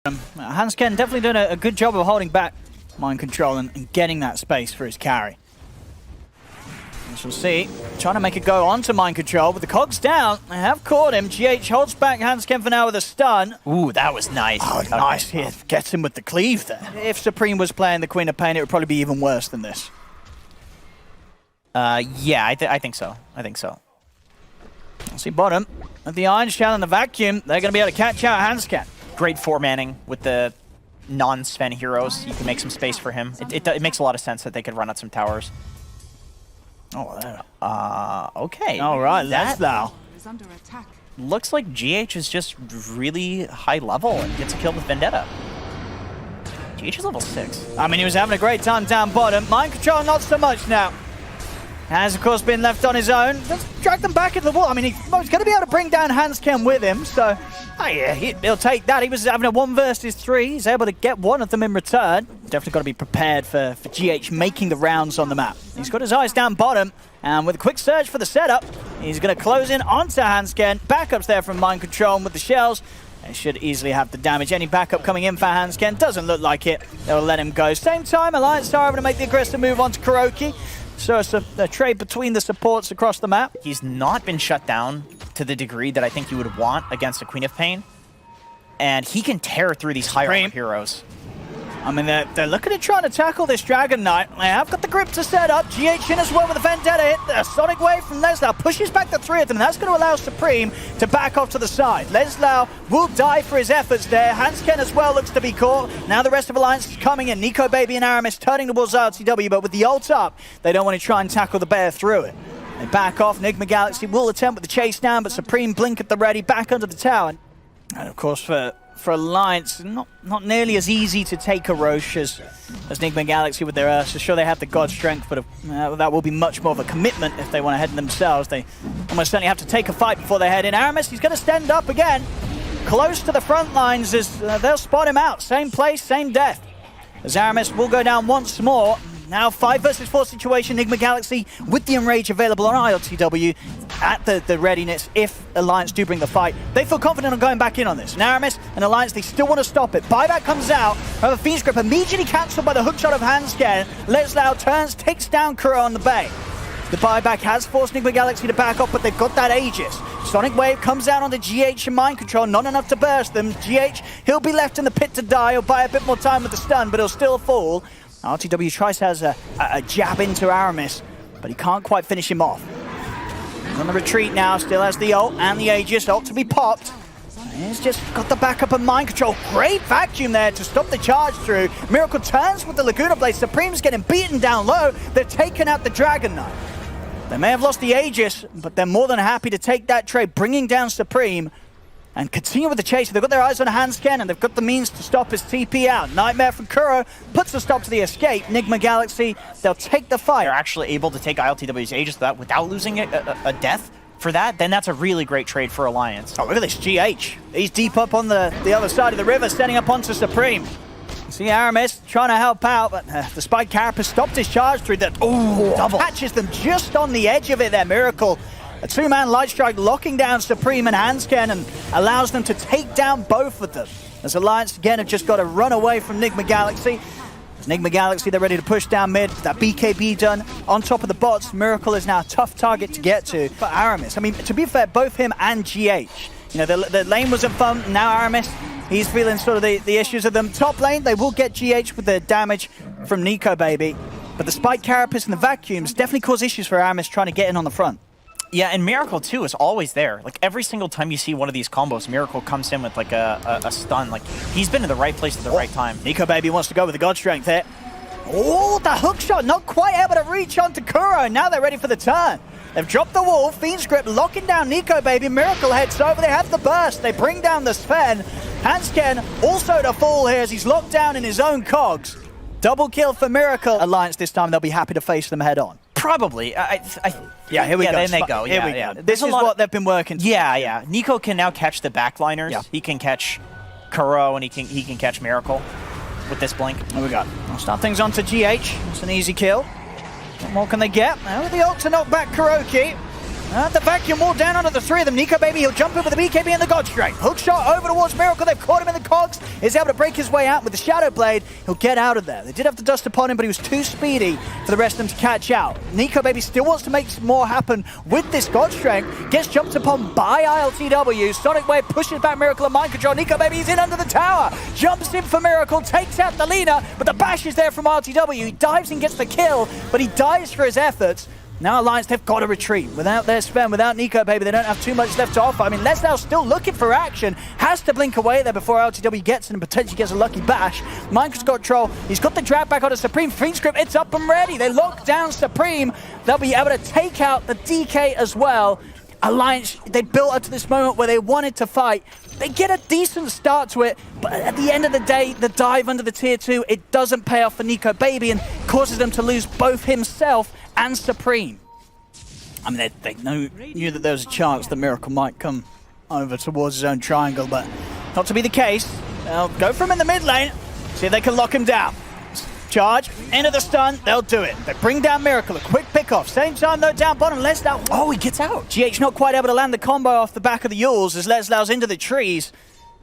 Hansken definitely doing a good job of holding back mind control and getting that space for his carry. As we'll see, trying to make a go onto mind control with the cogs down. They have caught him. GH holds back Hansken for now with a stun. Ooh, that was nice. Oh, nice. He gets him with the cleave there. If Supreme was playing the Queen of Pain, it would probably be even worse than this. Yeah, I think so. I think so. We'll see bottom with the Iron Shell and the Vacuum. They're going to be able to catch out Hansken. Great four-manning with the non-Sven heroes. You can make some space for him. It makes a lot of sense that they could run out some towers. Oh, there. Okay. All right, that's now. Looks like GH is just really high level and gets a kill with Vendetta. GH is level 6. I mean, he was having a great time down bottom. Mind control, not so much now. Has, of course, been left on his own. Let's drag them back into the wall. I mean, he's going to be able to bring down Hansken with him, so yeah, he'll take that. He was having a 1 versus 3. He's able to get one of them in return. Definitely got to be prepared for GH making the rounds on the map. He's got his eyes down bottom, and with a quick surge for the setup, he's going to close in onto Hansken. Backups there from mind control, and with the shells, they should easily have the damage. Any backup coming in for Hansken doesn't look like it. They'll let him go. Same time, Alliance are able to make the aggressive move onto Kuroki. So it's a trade between the supports across the map. He's not been shut down to the degree that I think you would want against a Queen of Pain. And he can tear through these higher heroes. I mean, they're looking at trying to tackle this Dragon Knight. They have got the grip to set up. GH in as well with a Vendetta hit. The Sonic Wave from Leslau pushes back the 3 of them. That's going to allow Supreme to back off to the side. Leslau will die for his efforts there. Hansken as well looks to be caught. Now the rest of Alliance is coming in. Nico Baby and Aramis turning towards RTW, but with the ult up, they don't want to try and tackle the bear through it. They back off. Nigma Galaxy will attempt with the chase down, but Supreme blink at the ready, back under the tower. And of course, for Alliance, not nearly as easy to take a Roche as Nigma Galaxy with their Ursa. Sure, they have the God Strength, but that will be much more of a commitment if they want to head in themselves. They almost certainly have to take a fight before they head in. Aramis, he's going to stand up again, close to the front lines as they'll spot him out. Same place, same death. As Aramis will go down once more. Now 5 versus 4 situation. Nigma Galaxy with the Enrage available on ILTW at the readiness if Alliance do bring the fight. They feel confident on going back in on this. Aramis and Alliance, they still want to stop it. Buyback comes out. However, Fiend's Grip immediately cancelled by the hookshot of Hansken. Leslau turns, takes down Kuro on the bay. The buyback has forced Nigma Galaxy to back off, but they've got that Aegis. Sonic Wave comes down onto GH and mind control, not enough to burst them. GH, he'll be left in the pit to die. He'll buy a bit more time with the stun, but he'll still fall. RTW tries to have a jab into Aramis, but he can't quite finish him off. He's on the retreat now, still has the ult and the Aegis. Ult to be popped. He's just got the backup of mind control. Great vacuum there to stop the charge through. Miracle turns with the Laguna Blade. Supreme's getting beaten down low. They're taking out the Dragon Knight. They may have lost the Aegis, but they're more than happy to take that trade, bringing down Supreme and continue with the chase. They've got their eyes on Hansken, and they've got the means to stop his TP out. Nightmare from Kuro puts a stop to the escape. Nigma Galaxy, they'll take the fight. They're actually able to take ILTW's Aegis without losing a death for that. Then that's a really great trade for Alliance. Oh, look at this GH. He's deep up on the other side of the river, setting up onto Supreme. See Aramis trying to help out, but the Spike Carapace stopped his charge through that. Ooh, double. Catches them just on the edge of it there, Miracle. A 2-man light strike locking down Supreme and Hansken and allows them to take down both of them. As Alliance again have just got to run away from Nigma Galaxy. As Nigma Galaxy, they're ready to push down mid. That BKB done on top of the bots. Miracle is now a tough target to get to for Aramis. I mean, to be fair, both him and GH. You know, the lane wasn't fun. Now Aramis, he's feeling sort of the issues of them. Top lane, they will get GH with the damage from Nico Baby. But the Spike Carapace and the Vacuums definitely cause issues for Aramis trying to get in on the front. Yeah, and Miracle, too, is always there. Like, every single time you see one of these combos, Miracle comes in with, like, a stun. Like, he's been in the right place at the right time. Nico Baby wants to go with the God Strength there. Oh, the hook shot, not quite able to reach onto Kuro. Now they're ready for the turn. They've dropped the wall. Fiend's Grip locking down Nico Baby. Miracle heads over. They have the burst. They bring down the Sven. Hansken also to fall here as he's locked down in his own cogs. Double kill for Miracle. Alliance this time, they'll be happy to face them head on. Probably. Yeah, here we go. Then they go. Here we go. This is what they've been working to. Yeah. Nico can now catch the backliners. Yeah. He can catch Kuro, and he can catch Miracle with this blink. There we go. I'll start things on to GH. It's an easy kill. What more can they get? Now with the ult to knock back Kuroki. The vacuum wall down onto the three of them. Nico Baby, he'll jump in with the BKB and the God Strength. Hook shot over towards Miracle. They've caught him in the cogs. He's able to break his way out with the Shadow Blade. He'll get out of there. They did have the dust upon him, but he was too speedy for the rest of them to catch out. Nico Baby still wants to make some more happen with this God Strength. Gets jumped upon by ILTW. Sonic Wave pushes back Miracle and Mind Control. Nico Baby is in under the tower. Jumps in for Miracle. Takes out the Lina, but the bash is there from RTW. He dives and gets the kill, but he dies for his efforts. Now Alliance, they've got to retreat. Without their Sven, without Nico Baby, they don't have too much left to offer. I mean, Leslow's still looking for action. Has to blink away there before LTW gets in and potentially gets a lucky bash. Minecraft's got control. He's got the drag back onto Supreme. Fiend Script, it's up and ready. They lock down Supreme. They'll be able to take out the DK as well. Alliance, they built up to this moment where they wanted to fight. They get a decent start to it, but at the end of the day, the dive under the tier 2, it doesn't pay off for Nico Baby and causes them to lose both himself and Supreme. I mean, they knew that there was a chance that Miracle might come over towards his own triangle, but not to be the case. They'll go for him in the mid lane, see if they can lock him down. Charge, into the stun, they'll do it. They bring down Miracle, a quick pick-off. Same time, though, down bottom, Leslau. Oh, he gets out. GH not quite able to land the combo off the back of the Yules as Leslau's into the trees.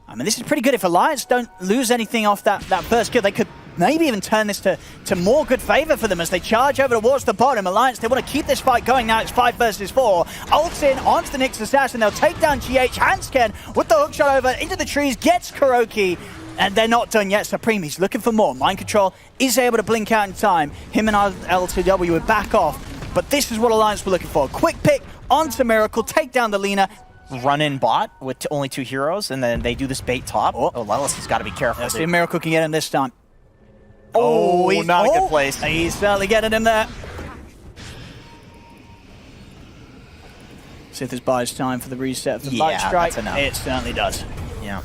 I mean, this is pretty good. If Alliance don't lose anything off that first kill, they could maybe even turn this to more good favor for them as they charge over towards the bottom. Alliance, they want to keep this fight going now. It's 5 versus 4. Ults in onto the Nyx Assassin. They'll take down GH. Hansken with the hook shot over into the trees, gets Kuroki. And they're not done yet. Supreme, he's looking for more. Mind Control is able to blink out in time. Him and LTW would back off. But this is what Alliance were looking for. Quick pick onto Miracle, take down the Lina. Run in bot with only 2 heroes, and then they do this bait top. Oh, Lelis has got to be careful. Let's see if Miracle can get him this time. He's not a good place. He's certainly getting him there. See if this buys time for the reset of the Light Strike. It certainly does. Yeah.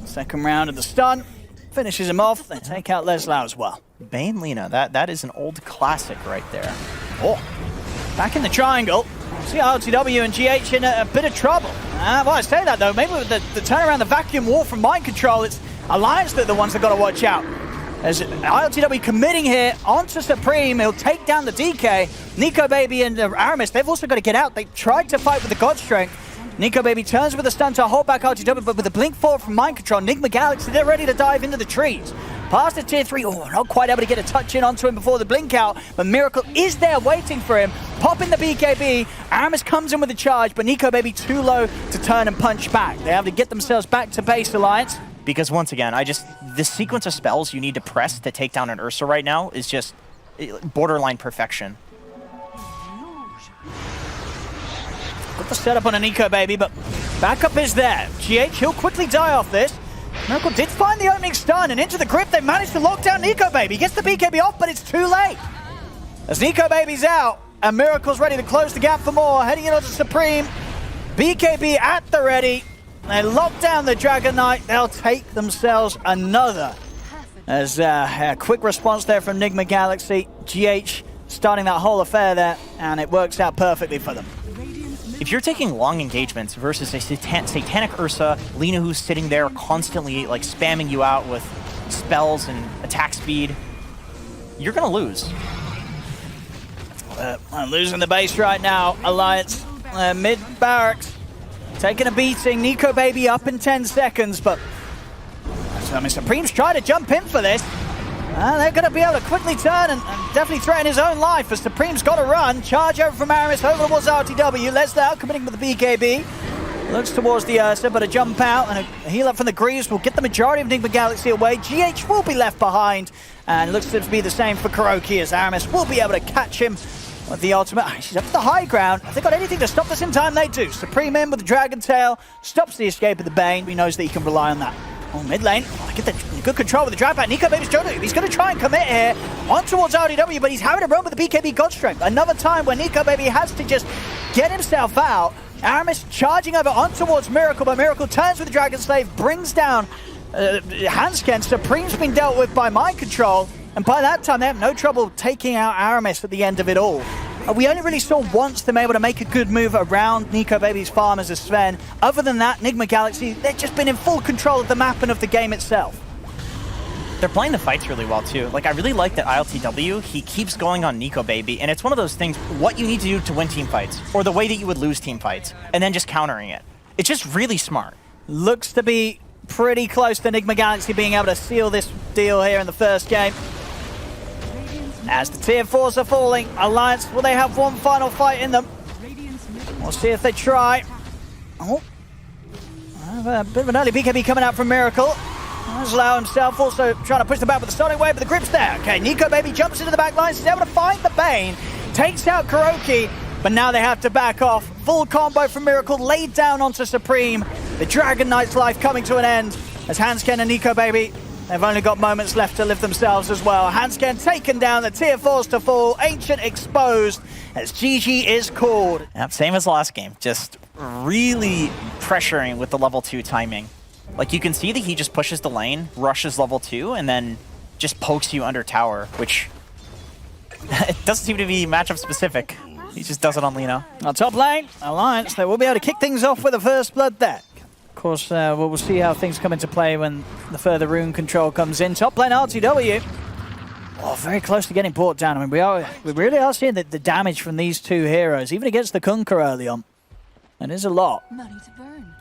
Second round of the stun. Finishes him off. They take out Leslau as well. Bane Lina, that is an old classic right there. Oh, back in the triangle. See RTW and GH in a bit of trouble. Well, I say that though, maybe with the turnaround, the vacuum wall from Mind Control, it's Alliance that are the ones that got to watch out. As ILTW committing here onto Supreme, he'll take down the DK. Nico Baby and Aramis, they've also got to get out. They tried to fight with the God Strength. Nico Baby turns with a stun to hold back RTW, but with a blink forward from Mind Control, Nigma Galaxy, they're ready to dive into the trees. Past the tier 3, not quite able to get a touch in onto him before the blink out, but Miracle is there waiting for him. Popping the BKB, Aramis comes in with a charge, but Nico Baby too low to turn and punch back. They have to get themselves back to base, Alliance. Because once again, the sequence of spells you need to press to take down an Ursa right now is just borderline perfection. Got the setup on a Nico Baby, but backup is there. GH, he'll quickly die off this. Miracle did find the opening stun, and into the grip, they managed to lock down Nico Baby. Gets the BKB off, but it's too late. As Nico Baby's out, and Miracle's ready to close the gap for more, heading in onto Supreme. BKB at the ready. They lock down the Dragon Knight. They'll take themselves another. As a quick response there from Nigma Galaxy. GH starting that whole affair there, and it works out perfectly for them. If you're taking long engagements versus a Satanic Ursa, Lina who's sitting there constantly like spamming you out with spells and attack speed, you're gonna lose. I'm losing the base right now. Alliance mid barracks taking a beating. Nico Baby up in 10 seconds, but I mean, Supreme's trying to jump in for this. They're going to be able to quickly turn and definitely threaten his own life as Supreme's got to run. Charge over from Aramis, over towards RTW. Leslau committing with the BKB. Looks towards the Ursa, but a jump out and a heal up from the Greaves will get the majority of Nigma Galaxy away. GH will be left behind, and it looks to be the same for Kuroki as Aramis will be able to catch him with the ultimate. She's up to the high ground. If they've got anything to stop this in time, they do. Supreme in with the Dragon Tail, stops the escape of the Bane. He knows that he can rely on that. Oh, mid lane. I get the good control with the drag back. Nico Baby's he's going to try and commit here on towards RDW, but he's having to run with the BKB God Strength. Another time where Nico Baby has to just get himself out. Aramis charging over on towards Miracle, but Miracle turns with the Dragon Slave, brings down Hansken. Supreme's been dealt with by Mind Control, and by that time they have no trouble taking out Aramis at the end of it all. We only really saw once them able to make a good move around Nico Baby's farm as a Sven. Other than that, Nigma Galaxy, they've just been in full control of the map and of the game itself. They're playing the fights really well, too. Like, I really like that ILTW, he keeps going on Nico Baby, and it's one of those things, what you need to do to win team fights, or the way that you would lose team fights, and then just countering it. It's just really smart. Looks to be pretty close to Nigma Galaxy being able to seal this deal here in the first game. As the tier 4s are falling, Alliance, will they have one final fight in them? We'll see if they try. Oh, a bit of an early BKB coming out from Miracle. Laszlo himself also trying to push the back with the Sonic Wave, but the grip's there. Okay, Nico Baby jumps into the back lines. He's able to find the Bane, takes out KuroKy, but now they have to back off. Full combo from Miracle laid down onto Supreme. The Dragon Knight's life coming to an end as Hansken and Nico Baby, they've only got moments left to live themselves as well. Hansken taken down, the tier 4s to fall, Ancient exposed as GG is called. Yep, same as last game, just really pressuring with the level 2 timing. Like, you can see that he just pushes the lane, rushes level 2, and then just pokes you under tower, which it doesn't seem to be matchup specific. He just does it on Lino. On top lane, Alliance, they will be able to kick things off with the first blood there. Of course, we'll see how things come into play when the further rune control comes in. Top lane RTW. Oh, very close to getting brought down. I mean, we really are seeing the damage from these two heroes, even against the Kunkka early on. It is a lot. Money to burn.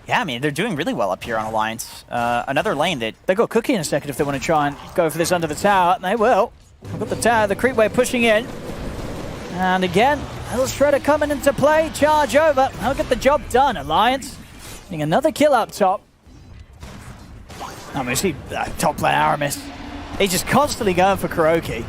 Yeah, I mean, they're doing really well up here on Alliance. Another lane that... They've got Cookie in a second if they want to try and go for this under the tower, and they will. We've got the tower, the creep wave pushing in. And again, little Shredder coming into play, charge over. They'll get the job done, Alliance. Getting another kill up top. I mean, see, top lane Aramis. He's just constantly going for KuroKy.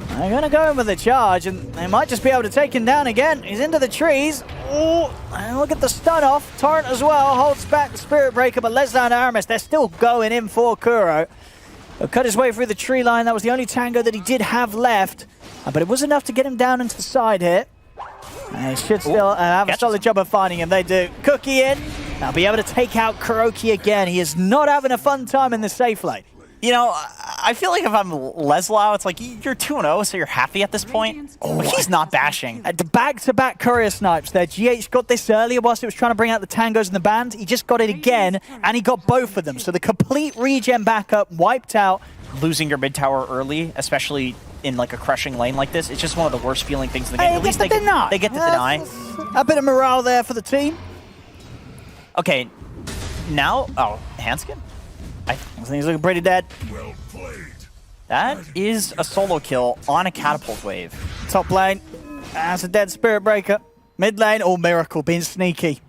They're going to go in with a charge, and they might just be able to take him down again. He's into the trees. Oh, and look at the stun off. Torrent as well holds back the Spirit Breaker, but Lesnar and Aramis, they're still going in for Kuro. He'll cut his way through the tree line. That was the only tango that he did have left, but it was enough to get him down into the side here. And he should still have a solid job of finding him. They do. Cookie in. They'll be able to take out KuroKy again. He is not having a fun time in the safe lane. You know, I feel like if I'm Leslau, it's like, you're 2-0, so you're happy at this point. Oh, he's not bashing. At the back-to-back courier snipes there. GH got this earlier whilst it was trying to bring out the tangos and the band. He just got it again, and he got both of them. So the complete regen backup wiped out. Losing your mid tower early, especially in like a crushing lane like this, it's just one of the worst feeling things in the game. At least they get to deny. A bit of morale there for the team. Okay, now, oh, Hansken? I think he's looking pretty dead. Well played. That is a solo kill on a catapult wave. Top lane, that's a dead Spirit Breaker. Mid lane, oh, Miracle being sneaky.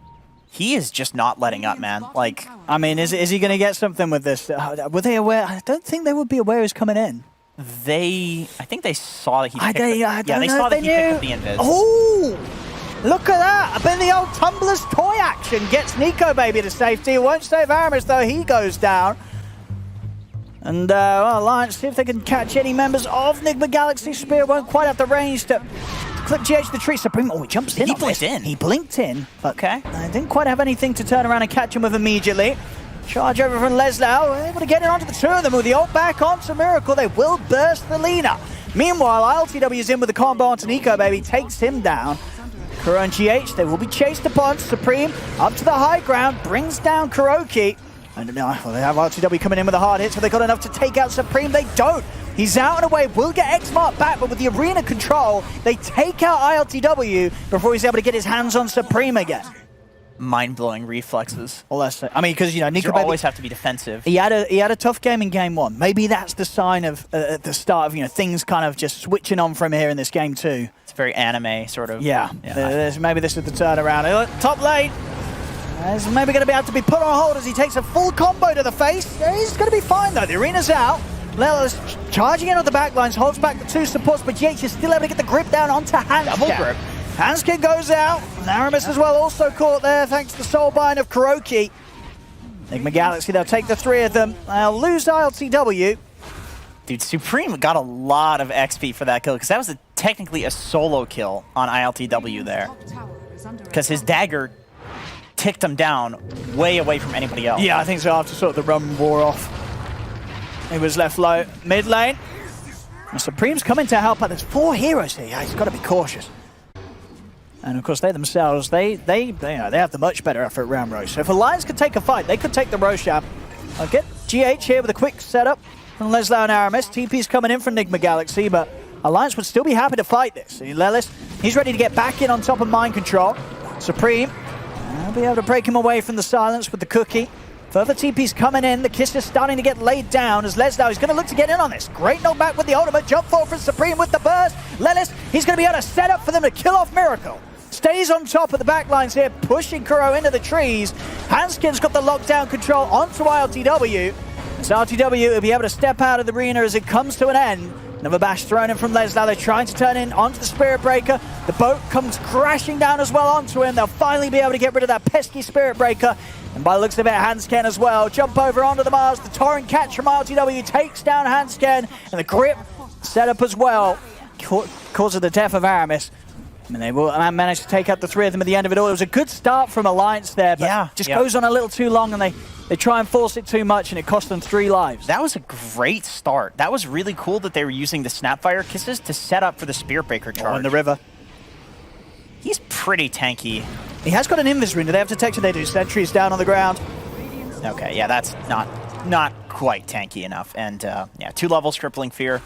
He is just not letting up, man. Like, I mean, is he going to get something with this? Were they aware? I don't think they would be aware he's coming in. I think they saw that he picked they saw that he picked up the invis. Oh! Look at that! A bit of the old Tumbler's toy action gets Nico Baby to safety. It won't save Aramis, though. He goes down. And, well, Alliance, see if they can catch any members of Nigma Galaxy. Spear won't quite have the range to clip GH the tree. Supreme, oh, he jumps in. He blinked in. He blinked in. But okay. I didn't quite have anything to turn around and catch him with immediately. Charge over from Leslau, able to get it onto the two of them with the ult back onto Miracle. They will burst the Lina. Meanwhile, ILTW is in with the combo onto Nico Baby, takes him down. Kuro and GH, they will be chased upon. Supreme up to the high ground, brings down KuroKy. And well, they have RTW coming in with a hard hit, so they got enough to take out Supreme. They don't. He's out and away, will get X-Mark back, but with the arena control, they take out ILTW before he's able to get his hands on Supreme again. Mind-blowing reflexes. Well, that's it. I mean, because, you know, Nico you Baby always have to be defensive. He had a tough game in game one. Maybe that's the sign of at the start of, you know, things kind of just switching on from here in this game too. It's very anime sort of. Yeah. Maybe this is the turnaround. Top lane. Is maybe going to be able to be put on hold as he takes a full combo to the face. He's going to be fine though. The arena's out. Lella's charging in on the back lines, holds back the two supports, but GH is still able to get the grip down onto Hansken. Double grip. Hansken goes out. Aramis as well also caught there thanks to the soulbind of KuroKy. Nigma Galaxy, they'll take the three of them. They'll lose ILTW. Dude, Supreme got a lot of XP for that kill because that was technically a solo kill on ILTW there. Because his dagger ticked him down way away from anybody else. Yeah, I think so after sort of the run wore off. He was left low. Mid lane. And Supreme's coming to help out. There's 4 heroes here. Yeah, he's got to be cautious. And of course, they themselves, they have the much better effort round Roche. So if Alliance could take a fight, they could take the Roche out. Okay, GH here with a quick setup from Leslau and Aramis. TP's coming in from Nigma Galaxy, but Alliance would still be happy to fight this. Lelis, he's ready to get back in on top of Mind Control. Supreme, will be able to break him away from the silence with the cookie. Further TP's coming in. The kiss is starting to get laid down as Leslau is going to look to get in on this. Great knockback with the ultimate. Jump forward from Supreme with the burst. Lelis, he's going to be able to set up for them to kill off Miracle. Stays on top of the backlines here, pushing Kuro into the trees. Hanskin's got the lockdown control onto RTW. So RTW will be able to step out of the arena as it comes to an end. Another bash thrown in from Leslau. They're trying to turn in onto the Spirit Breaker. The boat comes crashing down as well onto him. They'll finally be able to get rid of that pesky Spirit Breaker. And by the looks of it, Hansken as well. Jump over onto the Mars. The Torrent catch from RTW takes down Hansken. And the grip set up as well. Cause of the death of Aramis. And they will manage to take out the three of them at the end of it all. It was a good start from Alliance there, but just goes on a little too long, and they try and force it too much, and it cost them 3 lives. That was a great start. That was really cool that they were using the Snapfire Kisses to set up for the Spirit Breaker charge. In the river. He's pretty tanky. He has got an invis ring. Do they have detection? They do. Sentries down on the ground. Okay, yeah, that's not quite tanky enough. And yeah, 2 levels, Crippling Fear.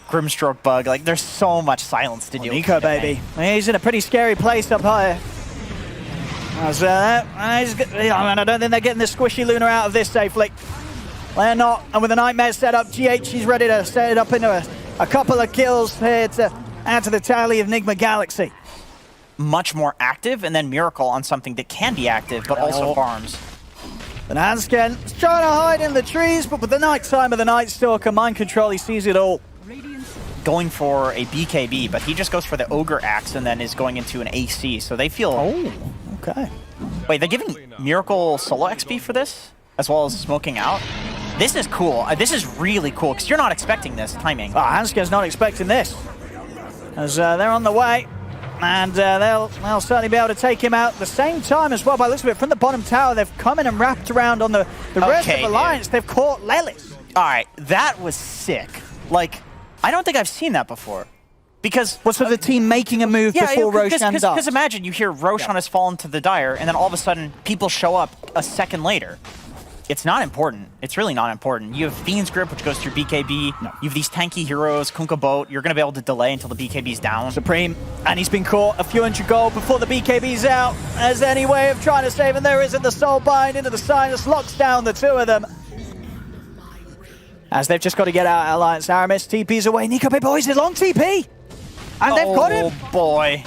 Grimstroke Bug, like there's so much silence to deal with. Nico, baby. He's in a pretty scary place up high. I don't think they're getting the squishy Luna out of this safely. They're not. And with a Nightmare set up, GH, he's ready to set it up into a couple of kills here to add to the tally of Nigma Galaxy. Much more active, and then Miracle on something that can be active, but also farms. And Hansken is trying to hide in the trees, but with the night time of the Night Stalker, Mind Control, he sees it all. Going for a BKB, but he just goes for the Ogre Axe and then is going into an AC, so they feel... Oh, okay. Wait, they're giving Miracle solo XP for this, as well as smoking out? This is cool. This is really cool, because you're not expecting this timing. Oh, Hansken's not expecting this. As they're on the way, and they'll certainly be able to take him out at the same time as well. By the looks of it, from the bottom tower, they've come in and wrapped around on the rest of Alliance. They've caught Lelis. All right, that was sick. Like, I don't think I've seen that before. Because... What's with the team making a move before Roshan does? Because imagine you hear Roshan has fallen to the Dire, and then all of a sudden, people show up a second later. It's not important. It's really not important. You have Fiend's Grip, which goes through BKB. No. You have these tanky heroes, Kunkka Boat. You're going to be able to delay until the BKB's down. Supreme, and he's been caught a few hundred gold before the BKB's out. As any way of trying to save him, there isn't. The Soul Bind into the Sinus locks down the 2 of them. As they've just got to get out Alliance. Aramis, TP's away. Nico, baby, boys, a long TP. And they've got him. Oh, boy.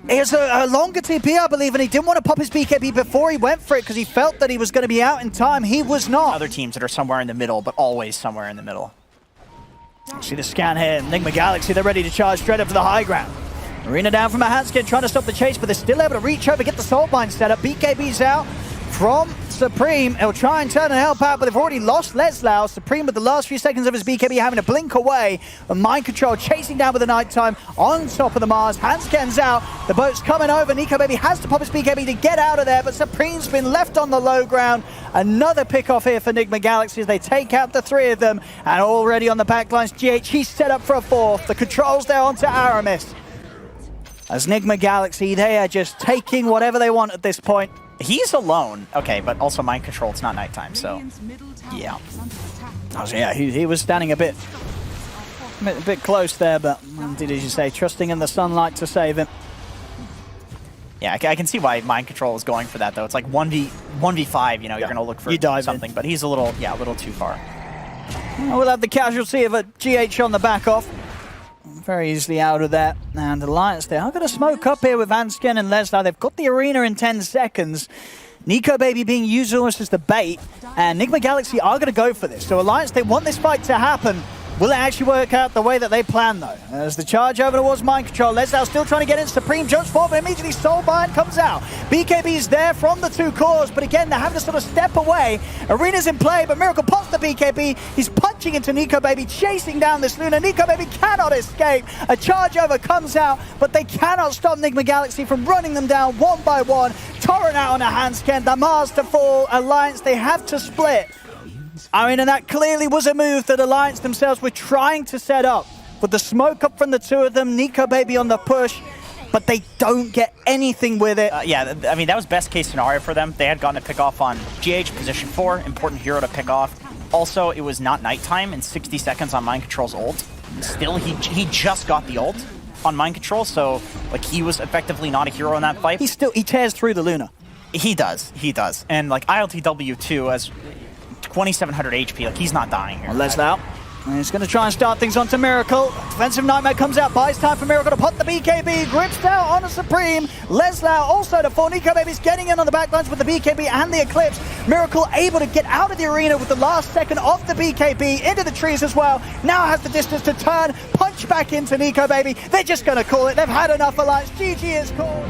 It was a longer TP, I believe, and he didn't want to pop his BKB before he went for it because he felt that he was going to be out in time. He was not. Other teams that are somewhere in the middle, but always somewhere in the middle. See the scan here. Nigma Galaxy, they're ready to charge straight up to the high ground. Arena down from a Hanskin, trying to stop the chase, but they're still able to reach over, get the Soul Bind set up. BKB's out from Supreme. He'll try and turn and help out, but they've already lost Leslau. Supreme with the last few seconds of his BKB having to blink away. And Mind Control chasing down with the nighttime on top of the Mars. Hansken's out. The boat's coming over. Nico Baby has to pop his BKB to get out of there, but Supreme's been left on the low ground. Another pick off here for Nigma Galaxy as they take out the 3 of them. And already on the backlines, GH, he's set up for a 4th. The controls there onto Aramis. As Nigma Galaxy, they are just taking whatever they want at this point. He's alone. Okay, but also Mind Control, it's not nighttime, so yeah. Oh, so yeah, he was standing a bit close there, but indeed, as you say, trusting in the sunlight to save him. Yeah, I can see why Mind Control is going for that, though. It's like 1v5, you know, you're going to look for something, but he's a little too far. We'll have the casualty of a GH on the back off. Very easily out of that. And Alliance, they are going to smoke up here with Hansken and Leslau. They've got the arena in 10 seconds. Nico Baby being used almost as the bait. And Nigma Galaxy are going to go for this. So Alliance, they want this fight to happen. Will it actually work out the way that they plan, though? As the charge over towards Mind Control. Leslau still trying to get in. Supreme jumps forward, but immediately Soul Bind comes out. BKB's there from the 2 cores, but again, they're having to sort of step away. Arena's in play, but Miracle pops the BKB. He's punching into Nico Baby, chasing down this Luna. Nico Baby cannot escape. A charge over comes out, but they cannot stop Nigma Galaxy from running them down one by one. Torrent out on a Hansken. The Mars to fall. Alliance, they have to split. I mean, and that clearly was a move that Alliance themselves were trying to set up. With the smoke up from the 2 of them, Nico Baby on the push, but they don't get anything with it. Yeah, I mean, that was best case scenario for them. They had gotten a pick off on GH, position 4, important hero to pick off. Also, it was not nighttime and 60 seconds on Mind Control's ult. Still, he just got the ult on Mind Control, so like he was effectively not a hero in that fight. He tears through the Luna. He does. And like ILTW too, as 2700 HP, like he's not dying here. Leslau. And he's going to try and start things onto Miracle. Defensive Nightmare comes out, buys time for Miracle to pop the BKB. Grips down on a Supreme. Leslau also to fall. Nico Baby's getting in on the backlines with the BKB and the Eclipse. Miracle able to get out of the arena with the last second of the BKB into the trees as well. Now has the distance to turn, punch back into Nico Baby. They're just going to call it. They've had enough alliance. GG is called.